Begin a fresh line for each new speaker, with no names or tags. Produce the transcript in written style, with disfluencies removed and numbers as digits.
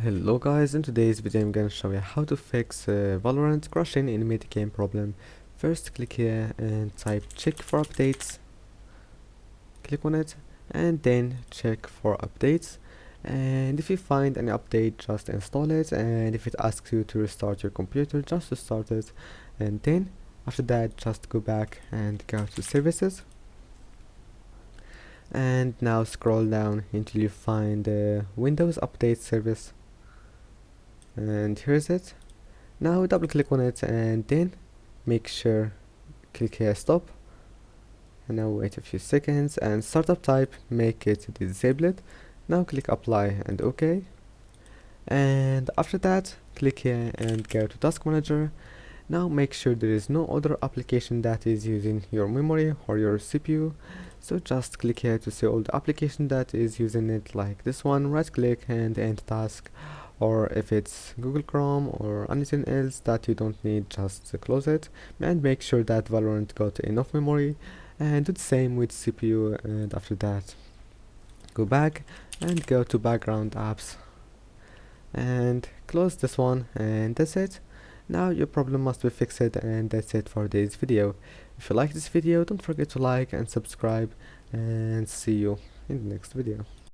Hello guys, in today's video I'm gonna show you how to fix Valorant crashing in mid-game problem. First click here and type check for updates, click on it and then check for updates, and if you find any update just install it, and if it asks you to restart your computer just restart it, and then after that just go back and go to services, and now scroll down until you find the Windows Update service, and here's it. Now double click on it and then make sure click here stop, and now wait a few seconds and startup type make it disabled. Now click apply and OK, and after that click here and go to task manager. Now make sure there is no other application that is using your memory or your CPU, so just click here to see all the application that is using it, like this one, right click and end task, or if it's Google Chrome or anything else that you don't need, just close it, and make sure that Valorant got enough memory, and do the same with CPU, and after that go back and go to background apps and close this one, and that's it. Now your problem must be fixed, and that's it for this video. If you like this video, don't forget to like and subscribe, and see you in the next video.